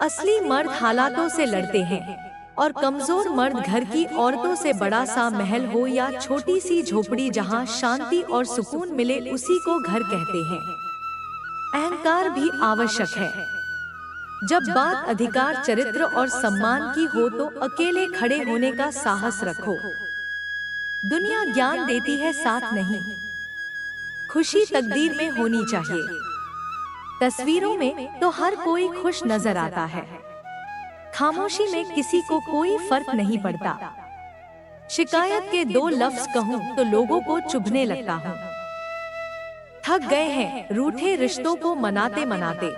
असली मर्द हालातों से लड़ते हैं और कमजोर मर्द घर की औरतों से बड़ा सा महल हो या छोटी सी झोपड़ी जहां शांति और सुकून मिले उसी को घर कहते हैं। अहंकार भी आवश्यक है। जब बात अधिकार, चरित्र और सम्मान की हो तो अकेले खड़े होने का साहस रखो। दुनिया ज्ञान देती है, साथ नहीं। खुशी तकदीर में होनी चाहिए। तस्वीरों में तो हर कोई खुश नजर आता है, खामोशी में किसी को कोई फर्क नहीं पड़ता। शिकायत के दो लफ्ज कहूँ तो लोगों को चुभने लगता हूँ। थक गए हैं रूठे रिश्तों को मनाते मनाते,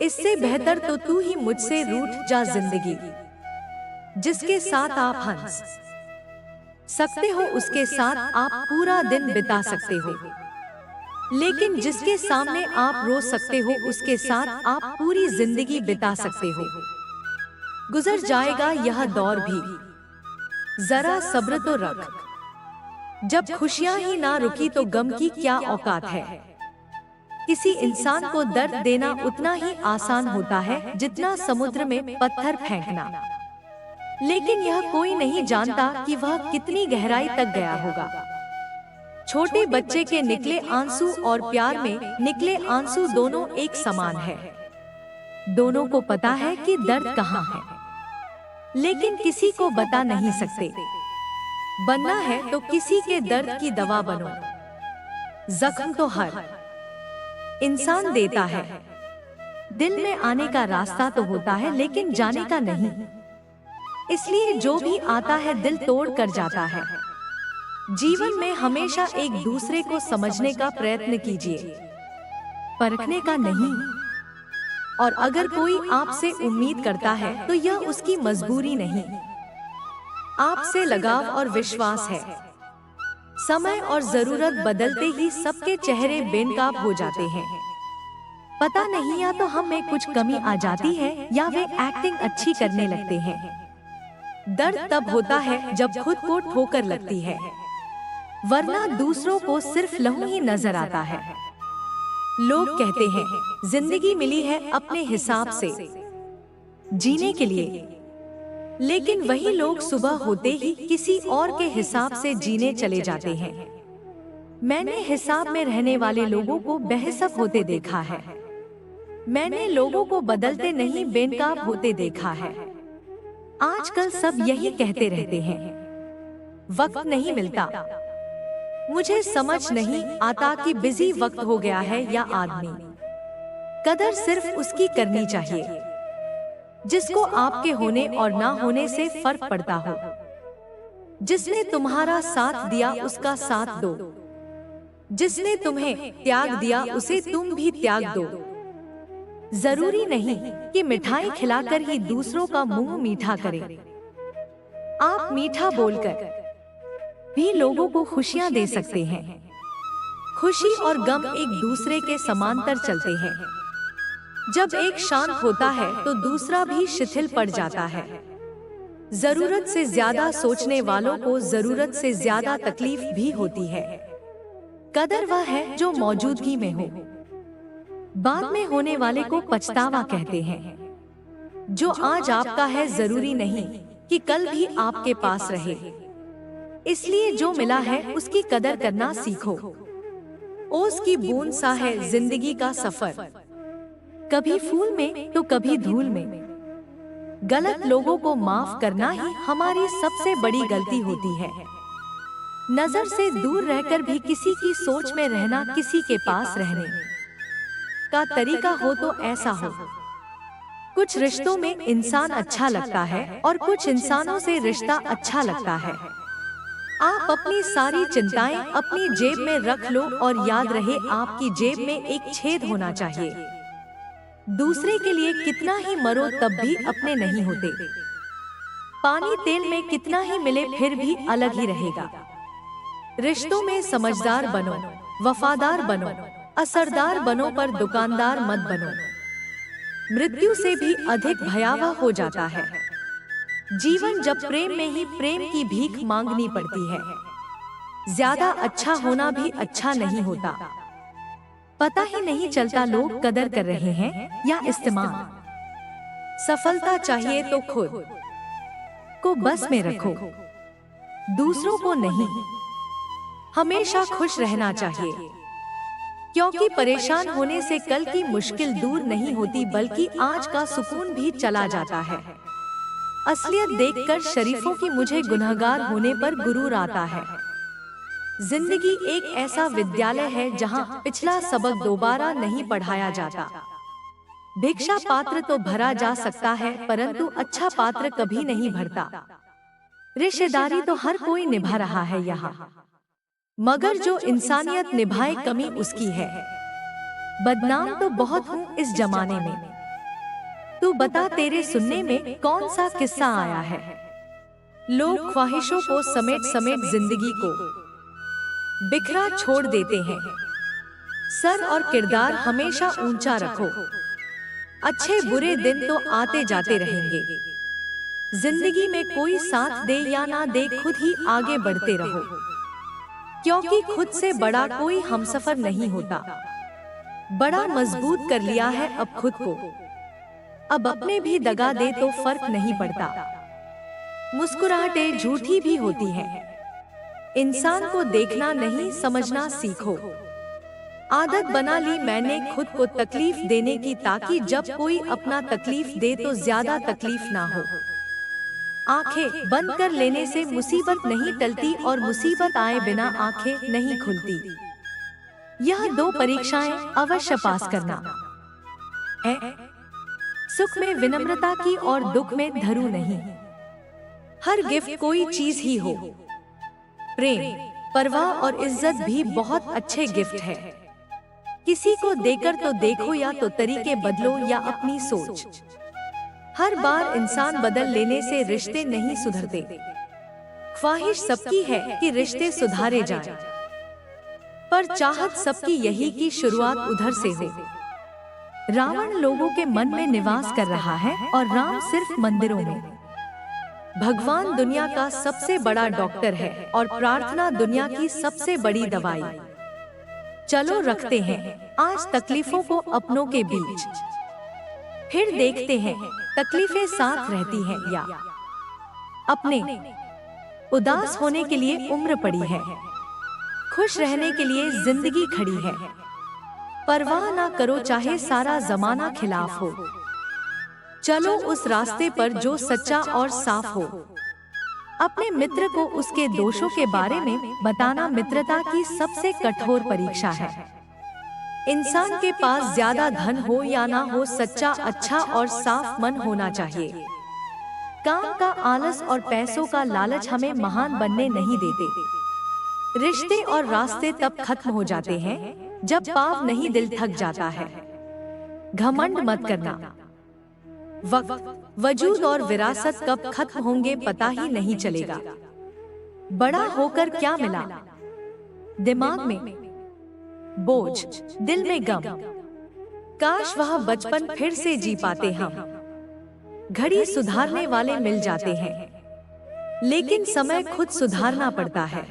इससे बेहतर तो तू ही मुझसे रूठ जा जिंदगी। जिसके साथ आप हंस सकते हो उसके साथ आप पूरा दिन बिता सकते हो, लेकिन जिसके सामने आप रो सकते हो उसके साथ आप पूरी जिंदगी बिता सकते हो। गुजर जाएगा यह दौर भी, जरा सब्र तो रख। जब खुशियां ही ना रुकी तो गम की क्या औकात है। किसी इंसान को दर्द देना उतना ही आसान होता है जितना समुद्र में पत्थर फेंकना, लेकिन यह कोई नहीं जानता कि वह कितनी गहराई तक गया होगा। छोटे बच्चे के निकले आंसू और प्यार में निकले आंसू दोनों एक समान है। दोनों को पता है कि दर्द कहाँ है, लेकिन किसी को बता नहीं सकते। बनना है तो किसी के दर्द की दवा बनो। जख्म तो हर इंसान देता है, दिल में आने का रास्ता तो होता है लेकिन जाने का नहीं। इसलिए जो भी आता है दिल तोड़ कर जाता है। जीवन में हमेशा एक दूसरे को समझने का प्रयत्न कीजिए, परखने का नहीं। और अगर कोई आपसे उम्मीद करता है तो यह उसकी मजबूरी नहीं, आपसे लगाव और विश्वास है। समय और जरूरत बदलते ही सबके चेहरे बेनकाब हो जाते हैं। पता नहीं या तो हम में कुछ कमी आ जाती है या वे एक्टिंग अच्छी करने लगते हैं। दर्द तब होता है जब खुद को ठोकर लगती है, वरना दूसरों को सिर्फ लहू ही नजर आता है। लोग कहते हैं जिंदगी मिली है अपने हिसाब से जीने के लिए, लेकिन वही लोग सुबह होते ही किसी और के हिसाब से जीने चले जाते हैं। मैंने हिसाब में रहने वाले लोगों को बेहिसाब होते देखा है। मैंने लोगों को बदलते नहीं बेनकाब होते देखा है। आजकल सब यही कहते रहते हैं, वक्त नहीं मिलता। मुझे समझ नहीं आता कि बिजी वक्त हो गया है या आदमी। कदर सिर्फ उसकी करनी चाहिए जिसको आपके होने और ना होने से फर्क पड़ता हो। जिसने तुम्हारा साथ दिया उसका साथ दो, जिसने तुम्हें त्याग दिया उसे तुम भी त्याग दो। जरूरी नहीं कि मिठाई खिलाकर ही दूसरों का मुंह मीठा करें। आप मीठा बोलकर भी लोगों को खुशियां दे सकते हैं। खुशी और गम एक दूसरे के समांतर चलते हैं। जब एक शांत होता है तो दूसरा भी शिथिल पड़ जाता है। जरूरत से ज्यादा सोचने वालों को जरूरत से ज्यादा तकलीफ भी होती है। कदर वह है जो मौजूदगी में हो, बाद में होने वाले को पछतावा कहते हैं। जो आज आपका है जरूरी नहीं कि कल भी आपके पास रहे। इसलिए जो मिला है उसकी कदर करना सीखो। ओस की बूंद सा है जिंदगी का सफर, कभी फूल में तो कभी धूल में। गलत लोगों को माफ करना ही हमारी सबसे बड़ी गलती होती है। नजर से दूर रहकर भी किसी की सोच में रहना किसी के पास रहने का तरीका हो तो ऐसा हो। कुछ रिश्तों में इंसान अच्छा लगता है और कुछ इंसानों से रिश्ता अच्छा लगता है। आप अपनी सारी चिंताएं अपनी जेब में रख लो और याद रहे आपकी जेब में एक छेद होना चाहिए। दूसरे के लिए कितना ही मरो तब भी अपने नहीं होते। पानी तेल में कितना ही मिले फिर भी अलग ही रहेगा। रिश्तों में समझदार बनो, वफादार बनो, असरदार बनो पर दुकानदार मत बनो। मृत्यु से भी अधिक भयावह हो जाता है जीवन जब प्रेम में ही प्रेम की भीख मांगनी पड़ती है। ज्यादा अच्छा होना भी अच्छा नहीं होता। पता ही नहीं चलता लोग कदर कर रहे हैं या इस्तेमाल। सफलता चाहिए तो खुद को बस में रखो, दूसरों को नहीं। हमेशा खुश रहना चाहिए, क्योंकि परेशान होने से कल की मुश्किल दूर नहीं होती बल्कि आज का सुकून भी चला जाता है। असलियत देखकर शरीफों की मुझे गुनहगार होने पर गुरूर आता है। जिंदगी एक ऐसा विद्यालय है जहां पिछला सबक दोबारा नहीं पढ़ाया जाता। भिक्षा पात्र तो भरा जा सकता है, परंतु अच्छा पात्र कभी नहीं भरता। रिश्तेदारी तो हर कोई निभा रहा है यहाँ, मगर जो इंसानियत निभाए कमी उसकी है। बदनाम तो बहुत हूँ इस जमाने में, तू बता तेरे सुनने में कौन सा किस्सा आया है। लोग ख्वाहिशों को समेट समेट जिंदगी को बिखरा छोड़ देते हैं। सर और किरदार हमेशा ऊंचा रखो, अच्छे बुरे दिन तो आते जाते रहेंगे। जिंदगी में कोई साथ दे या ना दे, खुद ही आगे बढ़ते रहो, क्योंकि खुद से बड़ा कोई हमसफर नहीं होता। बड़ा मजबूत कर लिया है अब खुद को, अब अपने भी दगा दे तो फर्क नहीं पड़ता। मुस्कुराहटें झूठी भी होती हैं, इंसान को देखना नहीं समझना सीखो। आदत बना ली मैंने खुद को तकलीफ देने की, ताकि जब कोई अपना तकलीफ दे तो ज्यादा तकलीफ ना हो। आंखें बंद कर लेने से मुसीबत नहीं टलती और मुसीबत आए बिना आंखें नहीं खुलती। यह 2 परीक्षाएं अवश्य पास करना है। सुख में विनम्रता की और दुख में धरू नहीं। हर गिफ्ट कोई चीज ही हो, प्रेम, परवाह और इज्जत भी बहुत अच्छे गिफ्ट है। किसी को देकर तो देखो, या तो तरीके बदलो या अपनी सोच। हर बार इंसान बदल लेने से रिश्ते नहीं सुधरते। ख्वाहिश सबकी है कि रिश्ते सुधारे जाएं, पर चाहत सबकी यही कि शुरुआत उधर से हो। रावण लोगों के मन में निवास कर रहा है और राम सिर्फ मंदिरों में। भगवान दुनिया का सबसे बड़ा डॉक्टर है और प्रार्थना दुनिया की सबसे बड़ी दवाई। चलो रखते हैं आज तकलीफों को अपनों के बीच, फिर देखते हैं तकलीफें साथ रहती हैं या अपने। उदास होने के लिए उम्र पड़ी है, खुश रहने के लिए जिंदगी खड़ी है। परवाह ना करो चाहे सारा जमाना खिलाफ हो, चलो उस रास्ते पर जो सच्चा और साफ हो। अपने मित्र को उसके दोषों के बारे में बताना मित्रता की सबसे कठोर परीक्षा है। इंसान के पास ज्यादा धन हो या ना हो, सच्चा, अच्छा और साफ मन होना चाहिए। काम का आलस और पैसों का लालच हमें महान बनने नहीं देते। रिश्ते और रास्ते तब खत्म हो जाते हैं जब पाव नहीं दिल थक जाता है। घमंड मत करना, वक्त, वजूद और विरासत कब खत्म होंगे पता ही नहीं चलेगा। बड़ा होकर क्या मिला, दिमाग में बोझ, दिल में गम। काश वह बचपन फिर से जी पाते हम। घड़ी सुधारने वाले मिल जाते हैं, लेकिन समय खुद सुधारना पड़ता है।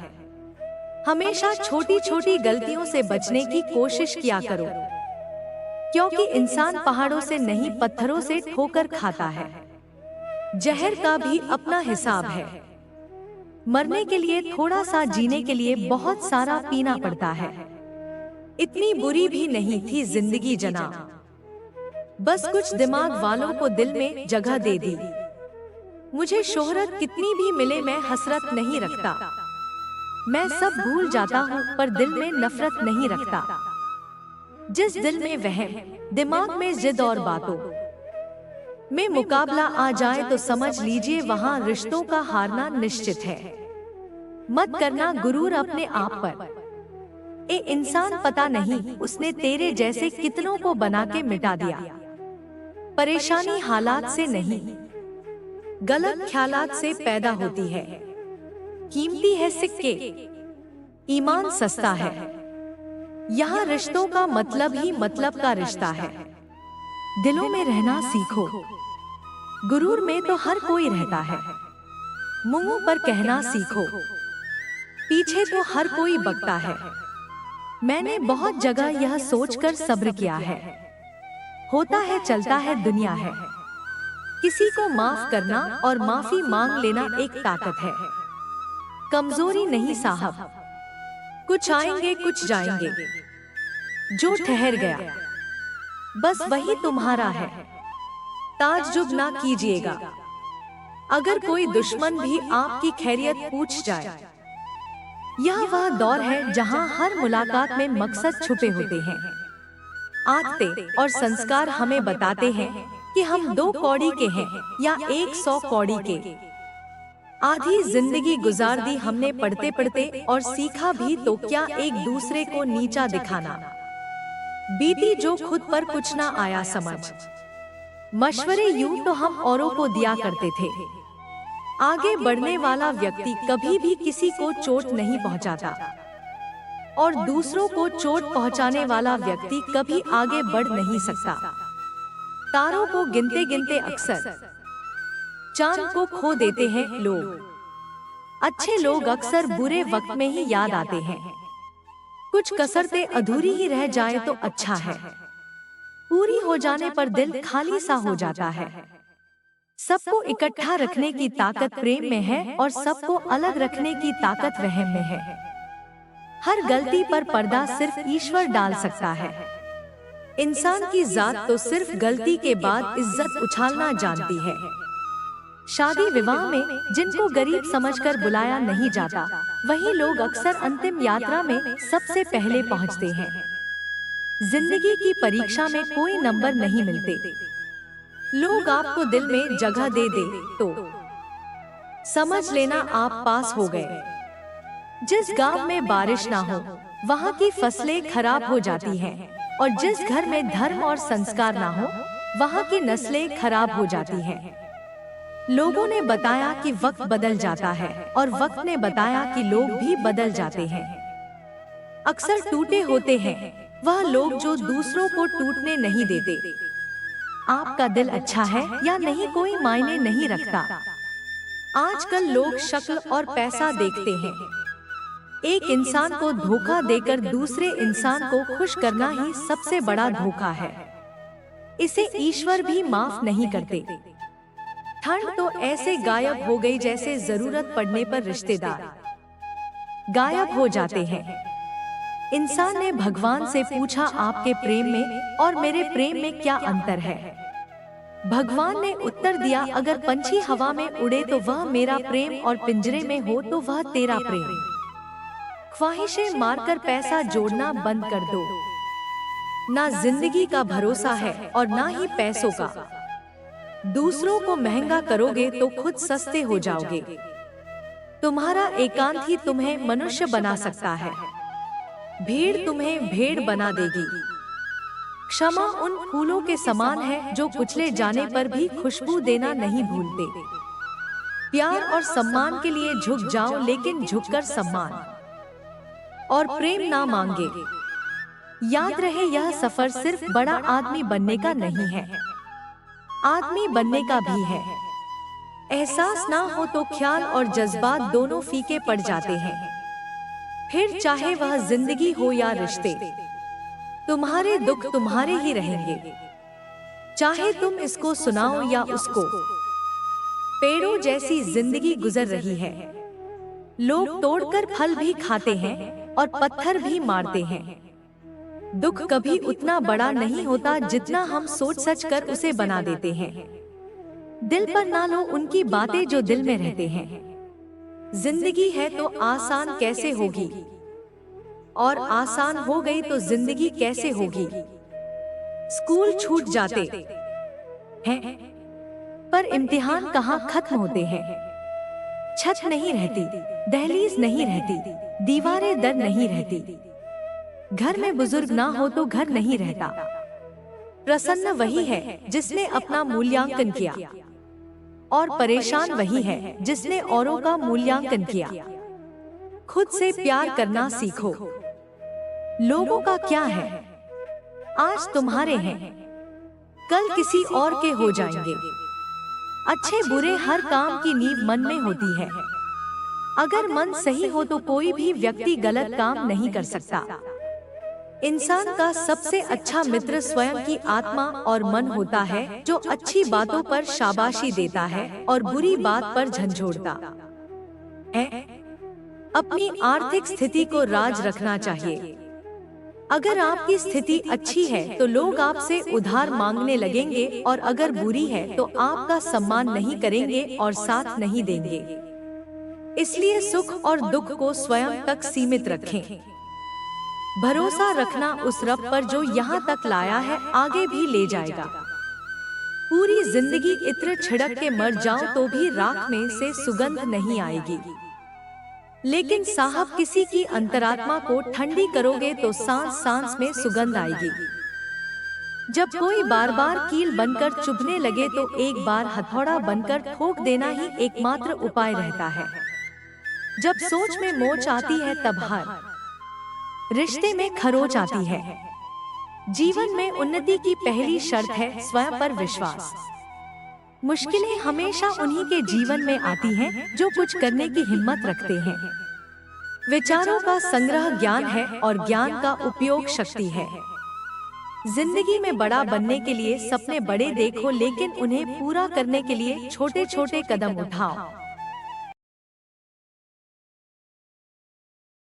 हमेशा छोटी छोटी गलतियों से बचने की कोशिश किया करो, क्योंकि इंसान पहाड़ों से नहीं पत्थरों से ठोकर खाता है। जहर का भी अपना हिसाब है। मरने के लिए थोड़ा सा, जीने के लिए बहुत सारा पीना पड़ता है। इतनी बुरी भी नहीं थी जिंदगी जनाब, बस कुछ दिमाग वालों को दिल में जगह दे दी। मुझे शोहरत कितनी भी मिले मैं हसरत नहीं रखता। मैं सब भूल जाता हूँ पर दिल में नफरत नहीं रखता। जिस दिल में वहम, दिमाग में जिद और बातों में मुकाबला आ जाए तो समझ लीजिए वहाँ रिश्तों का हारना निश्चित है। मत करना गुरूर अपने आप पर। ए इंसान, पता नहीं उसने तेरे जैसे कितनों को बना के मिटा दिया। परेशानी हालात से नहीं, गलत ख्यालात से पैदा होती है। कीमती है सिक्के, ईमान सस्ता है। यहाँ रिश्तों का मतलब ही मतलब का रिश्ता है। दिलों में रहना सीखो। गुरूर में तो हर कोई रहता है, मुंहों पर कहना सीखो। पीछे तो हर कोई बकता है। मैंने बहुत जगह यह सोचकर सब्र किया है, होता है चलता है दुनिया है। किसी को माफ करना और माफी मांग लेना एक ताकत है, कमजोरी नहीं साहब। कुछ आएंगे कुछ जाएंगे, जो ठहर गया बस वही तुम्हारा है। ताज्जुब ना कीजिएगा अगर कोई दुश्मन भी आपकी खैरियत पूछ जाए। यह वह दौर है जहां हर मुलाकात में मकसद छुपे होते हैं। आदतें और संस्कार हमें बताते हैं कि हम 2 कौड़ी के हैं या 100 कौड़ी के। आधी जिंदगी गुजार दी हमने पढ़ते पढ़ते और सीखा भी तो क्या एक दूसरे को नीचा दिखाना। बीती जो खुद पर कुछ ना आया समझ। मशवरे यूं तो हम औरों को दिया करते थे। आगे बढ़ने वाला व्यक्ति कभी भी किसी को चोट नहीं पहुंचाता और दूसरों को चोट पहुंचाने वाला व्यक्ति कभी आगे बढ़ नहीं सकता। तारों को गिनते गिनते अक्सर चांद को खो देते हैं लोग। अच्छे लोग अक्सर बुरे वक्त में ही याद आते हैं। कुछ कसरतें अधूरी ही रह जाए तो अच्छा है, पूरी हो जाने पर दिल खाली सा हो जाता है। सबको इकट्ठा रखने की ताकत प्रेम में है और सबको अलग रखने की ताकत वहम में है। हर गलती पर पर्दा सिर्फ ईश्वर डाल सकता है। इंसान की जात तो सिर्फ गलती के बाद इज्जत उछालना जानती है। शादी विवाह में जिनको गरीब समझकर बुलाया नहीं जाता, वही लोग अक्सर अंतिम यात्रा में सबसे पहले पहुंचते हैं। जिंदगी की परीक्षा में कोई नंबर नहीं मिलते। लोग आपको दिल में जगह दे दे तो समझ लेना आप पास हो गए। जिस गांव में बारिश ना हो वहां की फसलें खराब हो जाती हैं, और जिस घर में धर्म और संस्कार ना हो वहां की नस्लें खराब हो जाती हैं। लोगों ने बताया कि वक्त बदल जाता है और वक्त ने बताया कि लोग भी बदल जाते हैं। अक्सर टूटे होते हैं वह लोग जो दूसरों को टूटने नहीं देते। आपका दिल अच्छा है या नहीं कोई मायने नहीं रखता। आजकल लोग शक्ल और पैसा देखते हैं। एक इंसान को धोखा देकर दूसरे इंसान को खुश करना ही सबसे बड़ा धोखा है। इसे ईश्वर भी माफ नहीं करते। ठंड तो ऐसे गायब हो गई जैसे जरूरत पड़ने पर रिश्तेदार गायब हो जाते हैं। इंसान ने भगवान से पूछा आपके प्रेम में और मेरे प्रेम में क्या अंतर है। भगवान ने उत्तर दिया अगर पंछी हवा में उड़े तो वह मेरा प्रेम और पिंजरे में हो तो वह तेरा प्रेम। ख्वाहिशें मारकर पैसा जोड़ना बंद कर दो। ना जिंदगी का भरोसा है और ना ही पैसों का। दूसरों को महंगा करोगे तो खुद सस्ते हो जाओगे। तुम्हारा एकांत ही तुम्हें मनुष्य बना सकता है। भीड़ तुम्हें भेड़ बना देगी। क्षमा उन फूलों के समान है जो कुचले जाने पर भी खुशबू देना नहीं भूलते। प्यार और सम्मान के लिए झुक जाओ लेकिन झुककर सम्मान और प्रेम ना मांगे। याद रहे यह सफर सिर्फ बड़ा आदमी बनने का नहीं है, आदमी बनने का भी है। एहसास ना हो तो ख्याल और जज्बात दोनों फीके पड़ जाते हैं। फिर चाहे वह जिंदगी हो या रिश्ते, तुम्हारे दुख तुम्हारे ही रहेंगे। चाहे तुम इसको सुनाओ या उसको। पेड़ों जैसी जिंदगी गुजर रही है। लोग तोड़कर फल भी खाते हैं और पत्थर भी मारते हैं। दुख कभी उतना बड़ा नहीं होता जितना हम सोच सच कर उसे बना देते हैं। दिल पर ना लो उनकी बातें जो दिल में रहते हैं। जिंदगी है तो आसान कैसे होगी, और आसान हो गई तो जिंदगी कैसे होगी। स्कूल छूट जाते हैं पर इम्तिहान कहाँ खत्म होते हैं। छत नहीं रहती, दहलीज नहीं रहती, दीवारें दर नहीं रहती। घर में बुजुर्ग ना हो तो घर नहीं रहता। प्रसन्न वही है जिसने अपना मूल्यांकन किया, और परेशान वही है जिसने औरों का मूल्यांकन किया। खुद से प्यार करना सीखो। लोगों का क्या है, आज तुम्हारे हैं, कल किसी और के हो जाएंगे। अच्छे बुरे हर काम की नींव मन में होती है। अगर मन सही हो तो कोई भी व्यक्ति गलत काम नहीं कर सकता। इंसान का सबसे अच्छा मित्र स्वयं की आत्मा और मन होता है, जो अच्छी बातों पर शाबाशी देता है और बुरी बात पर झंझोड़ता है। अपनी आर्थिक स्थिति को राज रखना चाहिए। अगर आपकी स्थिति अच्छी है तो लोग आपसे उधार मांगने लगेंगे, और अगर बुरी है तो आपका सम्मान नहीं करेंगे और साथ नहीं देंगे। इसलिए सुख और दुख को स्वयं तक सीमित रखें। भरोसा रखना उस रब पर जो यहाँ तक लाया है आगे भी ले जाएगा। पूरी जिंदगी इत्र छिड़क के मर जाओ तो भी राख में से सुगंध नहीं आएगी, लेकिन साहब किसी की अंतरात्मा को ठंडी करोगे तो सांस सांस में सुगंध आएगी। जब कोई बार बार कील बनकर चुभने लगे तो एक बार हथौड़ा बनकर ठोक देना ही एकमात्र उपाय रहता है। जब सोच में मोच आती है तब हर रिश्ते में खरोच आती है। जीवन में उन्नति की पहली शर्त है स्वयं पर विश्वास। मुश्किलें हमेशा उन्हीं के जीवन में आती हैं जो कुछ करने की हिम्मत रखते हैं। विचारों का संग्रह ज्ञान है और ज्ञान का उपयोग शक्ति है। जिंदगी में बड़ा बनने के लिए सपने बड़े देखो, लेकिन उन्हें पूरा करने के लिए छोटे छोटे कदम उठाओ।